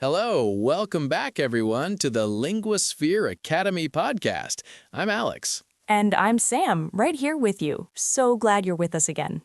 Hello, welcome back everyone to the Linguasphere Academy podcast. I'm Alex. And I'm Sam, right here with you. So glad you're with us again.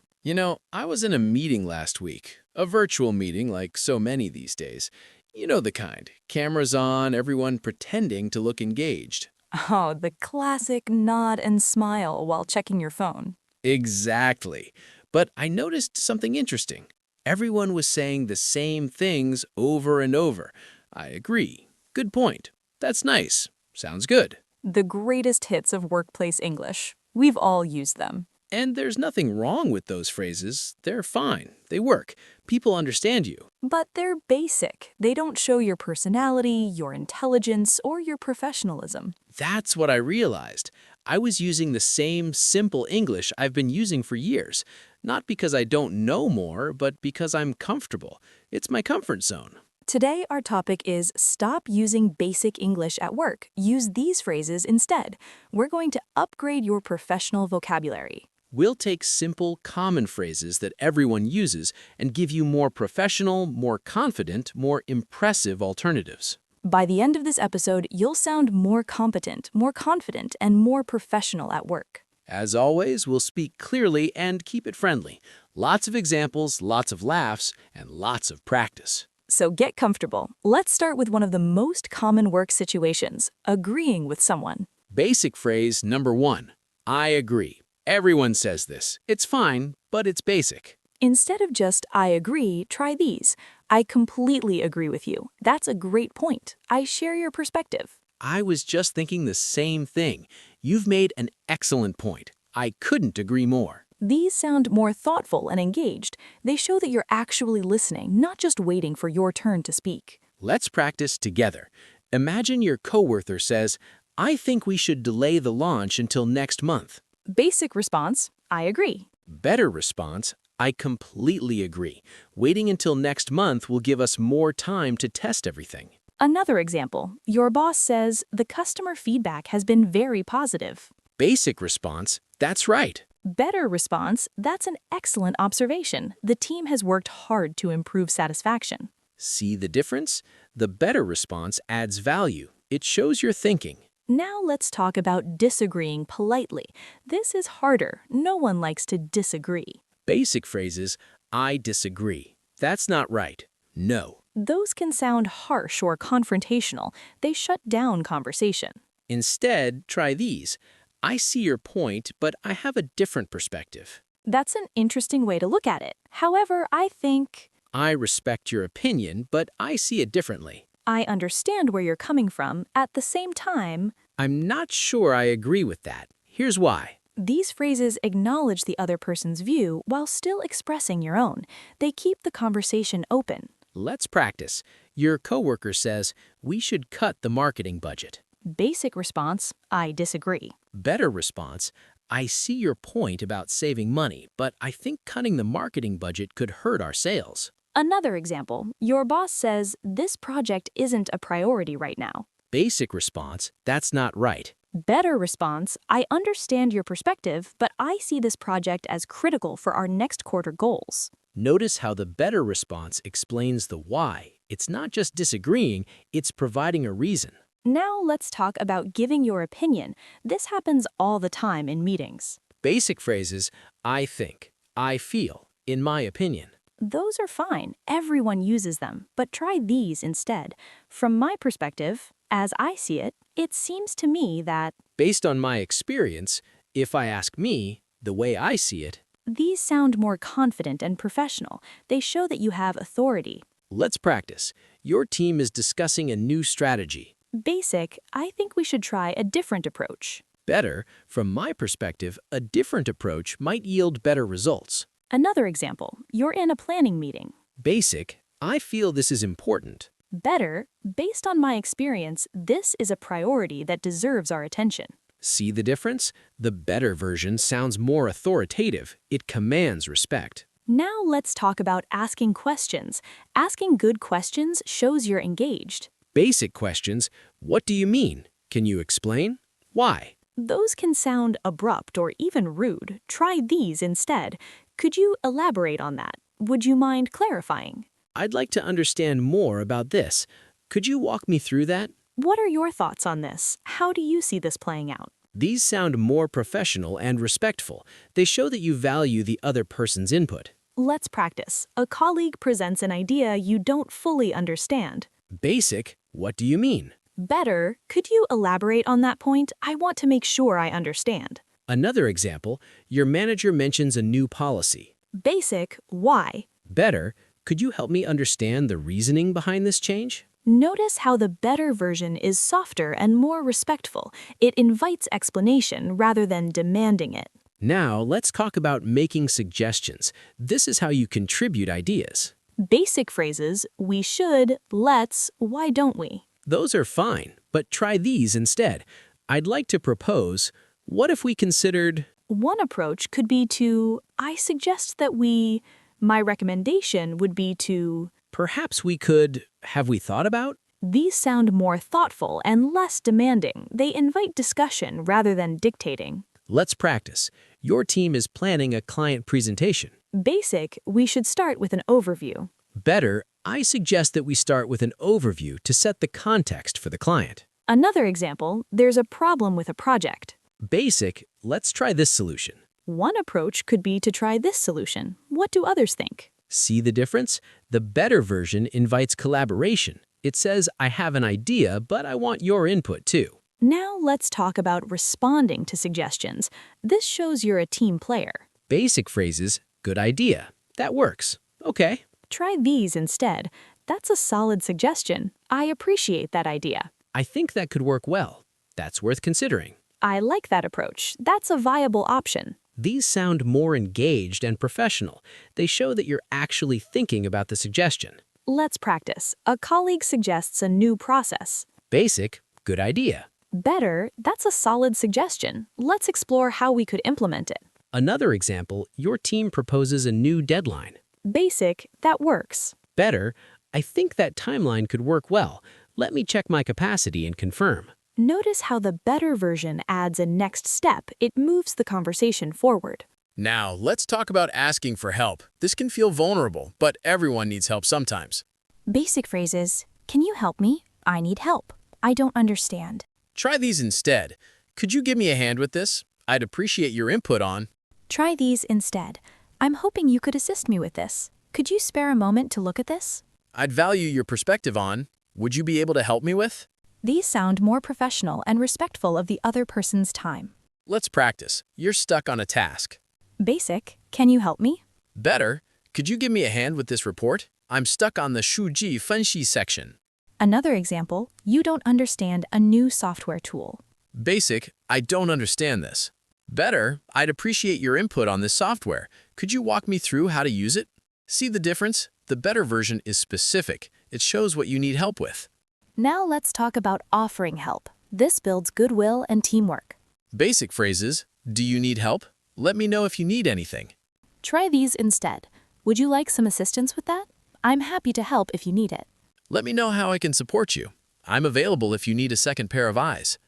I was in a meeting last week, a virtual meeting like so many these days. You know the kind, cameras on, everyone pretending to look engaged. Oh, the classic nod and smile while checking your phone. Exactly. But I noticed something interesting. Everyone was saying the same things over and over. I agree. Good point. That's nice. Sounds good. The greatest hits of workplace English. We've all used them. And there's nothing wrong with those phrases. They're fine. They work. People understand you. But they're basic. They don't show your personality, your intelligence, or your professionalism. That's what I realized. I was using the same simple English I've been using for years. Not because I don't know more, but because I'm comfortable. It's my comfort zone. Today, our topic is stop using basic English at work. Use these phrases instead. We're going to upgrade your professional vocabulary. We'll take simple, common phrases that everyone uses and give you more professional, more confident, more impressive alternatives. By the end of this episode, you'll sound more competent, more confident, and more professional at work. As always, we'll speak clearly and keep it friendly. Lots of examples, lots of laughs, and lots of practice. So get comfortable. Let's start with one of the most common work situations, agreeing with someone. Basic phrase number 1. I agree. Everyone says this. It's fine, but it's basic. Instead of just, I agree, try these. I completely agree with you. That's a great point. I share your perspective. I was just thinking the same thing. You've made an excellent point. I couldn't agree more. These sound more thoughtful and engaged. They show that you're actually listening, not just waiting for your turn to speak. Let's practice together. Imagine your coworker says, I think we should delay the launch until next month. Basic response, I agree. Better response, I completely agree. Waiting until next month will give us more time to test everything. Another example, your boss says, the customer feedback has been very positive. Basic response, that's right. Better response, that's an excellent observation. The team has worked hard to improve satisfaction. See the difference? The better response adds value. It shows you're thinking. Now let's talk about disagreeing politely. This is harder. No one likes to disagree. Basic phrases, I disagree. That's not right. No. Those can sound harsh or confrontational. They shut down conversation. Instead, try these. I see your point, but I have a different perspective. That's an interesting way to look at it. However, I think... I respect your opinion, but I see it differently. I understand where you're coming from. At the same time... I'm not sure I agree with that. Here's why. These phrases acknowledge the other person's view while still expressing your own. They keep the conversation open. Let's practice. Your coworker says, we should cut the marketing budget. Basic response, I disagree. Better response, I see your point about saving money, but I think cutting the marketing budget could hurt our sales. Another example, your boss says, this project isn't a priority right now. Basic response, that's not right. Better response, I understand your perspective, but I see this project as critical for our next quarter goals. Notice how the better response explains the why. It's not just disagreeing, it's providing a reason. Now let's talk about giving your opinion. This happens all the time in meetings. Basic phrases, I think, I feel, in my opinion. Those are fine. Everyone uses them, but try these instead. From my perspective, as I see it, it seems to me that... Based on my experience, if I ask me, the way I see it... These sound more confident and professional. They show that you have authority. Let's practice. Your team is discussing a new strategy. Basic, I think we should try a different approach. Better, from my perspective, a different approach might yield better results. Another example, you're in a planning meeting. Basic, I feel this is important. Better, based on my experience, this is a priority that deserves our attention. See the difference? The better version sounds more authoritative. It commands respect. Now let's talk about asking questions. Asking good questions shows you're engaged. Basic questions, what do you mean? Can you explain? Why? Those can sound abrupt or even rude. Try these instead. Could you elaborate on that? Would you mind clarifying? I'd like to understand more about this. Could you walk me through that? What are your thoughts on this? How do you see this playing out? These sound more professional and respectful. They show that you value the other person's input. Let's practice. A colleague presents an idea you don't fully understand. Basic, what do you mean? Better, could you elaborate on that point? I want to make sure I understand. Another example, your manager mentions a new policy. Basic, why? Better, could you help me understand the reasoning behind this change? Notice how the better version is softer and more respectful. It invites explanation rather than demanding it. Now, let's talk about making suggestions. This is how you contribute ideas. Basic phrases, we should, let's, why don't we? Those are fine, but try these instead. I'd like to propose, what if we considered... One approach could be to, I suggest that we, my recommendation would be to... Perhaps we could... Have we thought about? These sound more thoughtful and less demanding. They invite discussion rather than dictating. Let's practice. Your team is planning a client presentation. Basic, we should start with an overview. Better, I suggest that we start with an overview to set the context for the client. Another example, there's a problem with a project. Basic, let's try this solution. One approach could be to try this solution. What do others think? See the difference? The better version invites collaboration. It says, I have an idea, but I want your input too. Now let's talk about responding to suggestions. This shows you're a team player. Basic phrases, good idea. That works. Okay. Try these instead. That's a solid suggestion. I appreciate that idea. I think that could work well. That's worth considering. I like that approach. That's a viable option. These sound more engaged and professional. They show that you're actually thinking about the suggestion. Let's practice. A colleague suggests a new process. Basic, good idea. Better, that's a solid suggestion. Let's explore how we could implement it. Another example, your team proposes a new deadline. Basic, that works. Better, I think that timeline could work well. Let me check my capacity and confirm. Notice how the better version adds a next step. It moves the conversation forward. Now, let's talk about asking for help. This can feel vulnerable, but everyone needs help sometimes. Basic phrases. Can you help me? I need help. I don't understand. Try these instead. Could you give me a hand with this? I'd appreciate your input on. Try these instead. I'm hoping you could assist me with this. Could you spare a moment to look at this? I'd value your perspective on. Would you be able to help me with? These sound more professional and respectful of the other person's time. Let's practice. You're stuck on a task. Basic, can you help me? Better, could you give me a hand with this report? I'm stuck on the 数据分析 section. Another example, you don't understand a new software tool. Basic, I don't understand this. Better, I'd appreciate your input on this software. Could you walk me through how to use it? See the difference? The better version is specific. It shows what you need help with. Now let's talk about offering help. This builds goodwill and teamwork. Basic phrases, do you need help? Let me know if you need anything. Try these instead. Would you like some assistance with that? I'm happy to help if you need it. Let me know how I can support you. I'm available if you need a second pair of eyes.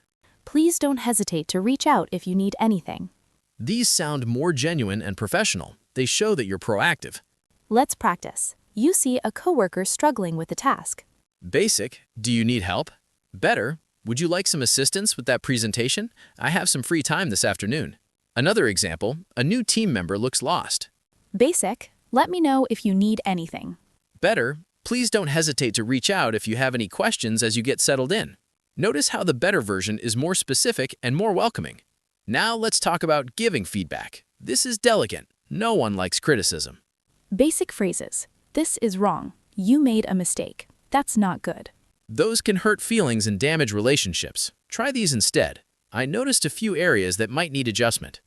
Please don't hesitate to reach out if you need anything. These sound more genuine and professional. They show that you're proactive. Let's practice. You see a coworker struggling with a task. Basic, do you need help? Better, would you like some assistance with that presentation? I have some free time this afternoon. Another example, a new team member looks lost. Basic, let me know if you need anything. Better, please don't hesitate to reach out if you have any questions as you get settled in. Notice how the better version is more specific and more welcoming. Now let's talk about giving feedback. This is delicate. No one likes criticism. Basic phrases. This is wrong. You made a mistake. That's not good. Those can hurt feelings and damage relationships. Try these instead. I noticed a few areas that might need adjustment.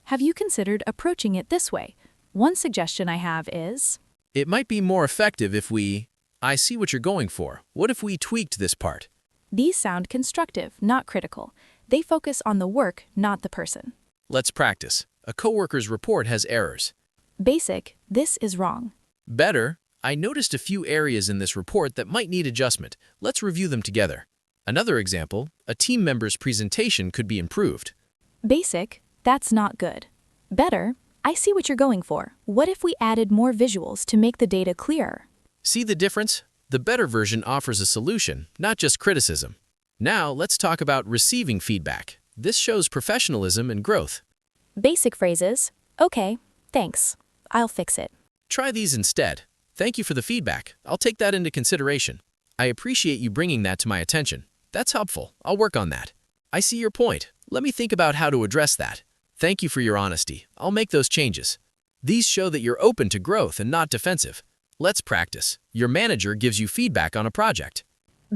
Have you considered approaching it this way? One suggestion I have is... It might be more effective if we... I see what you're going for. What if we tweaked this part? These sound constructive, not critical. They focus on the work, not the person. Let's practice. A coworker's report has errors. Basic, this is wrong. Better, I noticed a few areas in this report that might need adjustment. Let's review them together. Another example, a team member's presentation could be improved. Basic, that's not good. Better, I see what you're going for. What if we added more visuals to make the data clearer? See the difference? The better version offers a solution, not just criticism. Now, let's talk about receiving feedback. This shows professionalism and growth. Basic phrases. Okay, thanks. I'll fix it. Try these instead. Thank you for the feedback. I'll take that into consideration. I appreciate you bringing that to my attention. That's helpful. I'll work on that. I see your point. Let me think about how to address that. Thank you for your honesty. I'll make those changes. These show that you're open to growth and not defensive. Let's practice. Your manager gives you feedback on a project.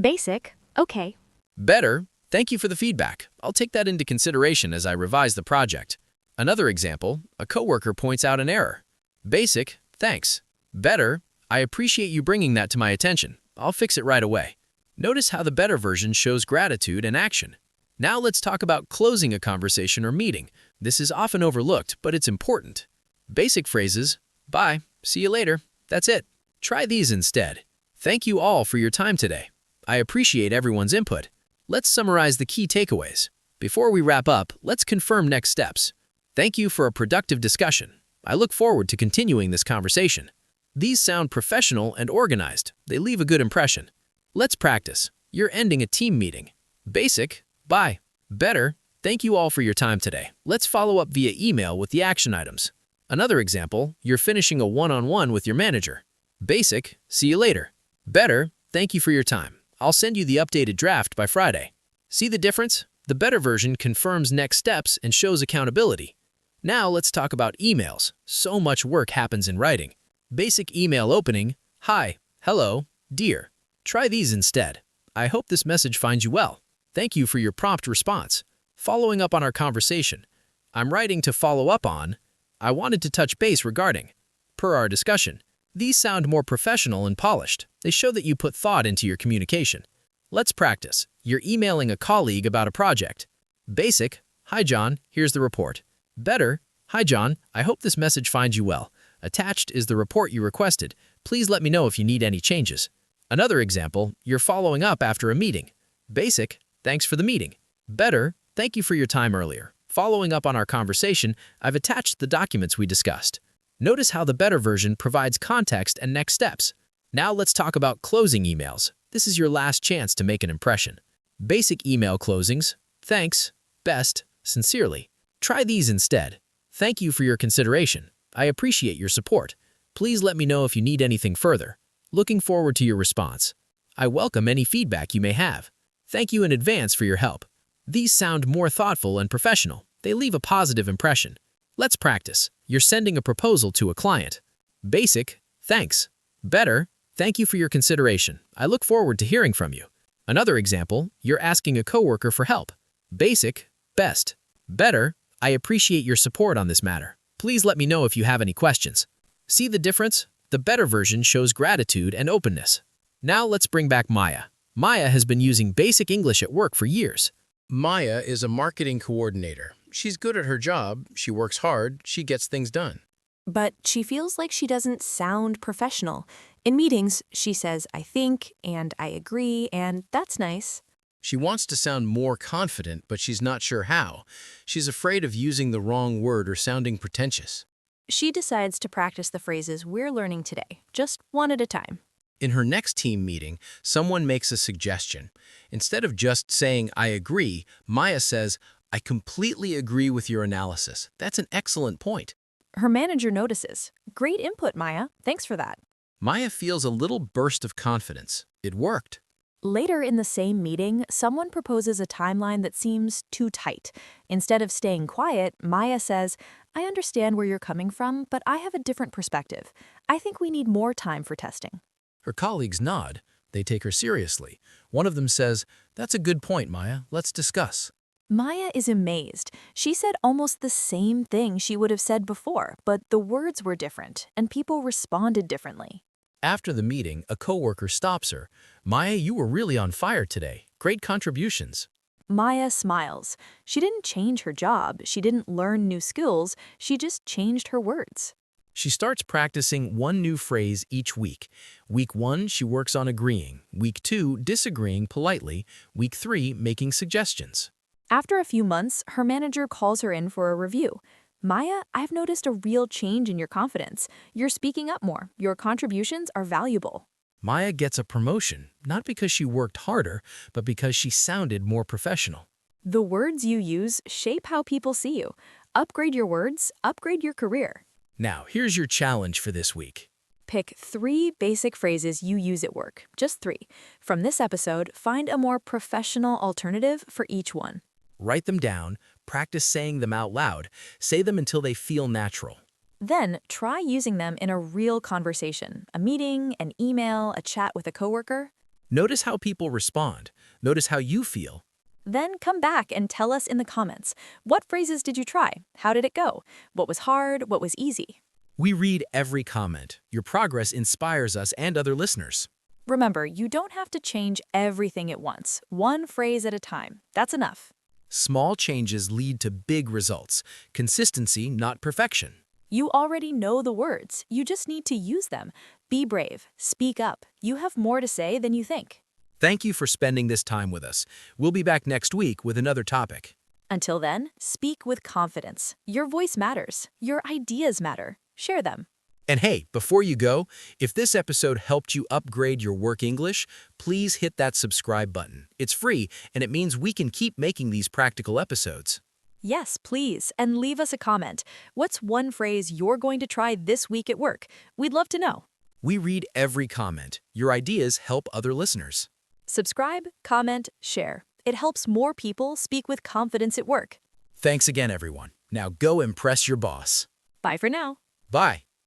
Basic. Okay. Better. Thank you for the feedback. I'll take that into consideration as I revise the project. Another example, a coworker points out an error. Basic. Thanks. Better. I appreciate you bringing that to my attention. I'll fix it right away. Notice how the better version shows gratitude and action. Now let's talk about closing a conversation or meeting. This is often overlooked, but it's important. Basic phrases. Bye. See you later. That's it. Try these instead. Thank you all for your time today. I appreciate everyone's input. Let's summarize the key takeaways. Before we wrap up, let's confirm next steps. Thank you for a productive discussion. I look forward to continuing this conversation. These sound professional and organized. They leave a good impression. Let's practice. You're ending a team meeting. Basic. Bye. Better. Thank you all for your time today. Let's follow up via email with the action items. Another example, you're finishing a one-on-one with your manager. Basic. See you later. Better. Thank you for your time. I'll send you the updated draft by Friday. See the difference? The better version confirms next steps and shows accountability. Now let's talk about emails. So much work happens in writing. Basic email opening. Hi. Hello. Dear. Try these instead. I hope this message finds you well. Thank you for your prompt response. Following up on our conversation. I'm writing to follow up on. I wanted to touch base regarding. Per our discussion. These sound more professional and polished. They show that you put thought into your communication. Let's practice. You're emailing a colleague about a project. Basic. Hi John, here's the report. Better. Hi John, I hope this message finds you well. Attached is the report you requested. Please let me know if you need any changes. Another example, you're following up after a meeting. Basic. Thanks for the meeting. Better. Thank you for your time earlier. Following up on our conversation, I've attached the documents we discussed. Notice how the better version provides context and next steps. Now let's talk about closing emails. This is your last chance to make an impression. Basic email closings. Thanks. Best. Sincerely. Try these instead. Thank you for your consideration. I appreciate your support. Please let me know if you need anything further. Looking forward to your response. I welcome any feedback you may have. Thank you in advance for your help. These sound more thoughtful and professional. They leave a positive impression. Let's practice. You're sending a proposal to a client. Basic. Thanks. Better. Thank you for your consideration. I look forward to hearing from you. Another example, you're asking a coworker for help. Basic. Best. Better. I appreciate your support on this matter. Please let me know if you have any questions. See the difference? The better version shows gratitude and openness. Now let's bring back Maya. Maya has been using basic English at work for years. Maya is a marketing coordinator. She's good at her job, she works hard, she gets things done. But she feels like she doesn't sound professional. In meetings, she says, I think, and I agree, and that's nice. She wants to sound more confident, but she's not sure how. She's afraid of using the wrong word or sounding pretentious. She decides to practice the phrases we're learning today, just one at a time. In her next team meeting, someone makes a suggestion. Instead of just saying, I agree, Maya says, I completely agree with your analysis. That's an excellent point. Her manager notices. Great input, Maya. Thanks for that. Maya feels a little burst of confidence. It worked. Later in the same meeting, someone proposes a timeline that seems too tight. Instead of staying quiet, Maya says, I understand where you're coming from, but I have a different perspective. I think we need more time for testing. Her colleagues nod. They take her seriously. One of them says, That's a good point, Maya. Let's discuss. Maya is amazed. She said almost the same thing she would have said before, but the words were different, and people responded differently. After the meeting, a coworker stops her. Maya, you were really on fire today. Great contributions. Maya smiles. She didn't change her job. She didn't learn new skills. She just changed her words. She starts practicing one new phrase each week. Week 1, she works on agreeing. Week 2, disagreeing politely. Week 3, making suggestions. After a few months, her manager calls her in for a review. Maya, I've noticed a real change in your confidence. You're speaking up more. Your contributions are valuable. Maya gets a promotion, not because she worked harder, but because she sounded more professional. The words you use shape how people see you. Upgrade your words, upgrade your career. Now, here's your challenge for this week. Pick 3 basic phrases you use at work, just 3. From this episode, find a more professional alternative for each one. Write them down, practice saying them out loud, say them until they feel natural. Then try using them in a real conversation, a meeting, an email, a chat with a coworker. Notice how people respond. Notice how you feel. Then come back and tell us in the comments, what phrases did you try? How did it go? What was hard? What was easy? We read every comment. Your progress inspires us and other listeners. Remember, you don't have to change everything at once. One phrase at a time. That's enough. Small changes lead to big results. Consistency, not perfection. You already know the words. You just need to use them. Be brave. Speak up. You have more to say than you think. Thank you for spending this time with us. We'll be back next week with another topic. Until then, speak with confidence. Your voice matters. Your ideas matter. Share them. And hey, before you go, if this episode helped you upgrade your work English, please hit that subscribe button. It's free, and it means we can keep making these practical episodes. Yes, please, and leave us a comment. What's one phrase you're going to try this week at work? We'd love to know. We read every comment. Your ideas help other listeners. Subscribe, comment, share. It helps more people speak with confidence at work. Thanks again, everyone. Now go impress your boss. Bye for now. Bye.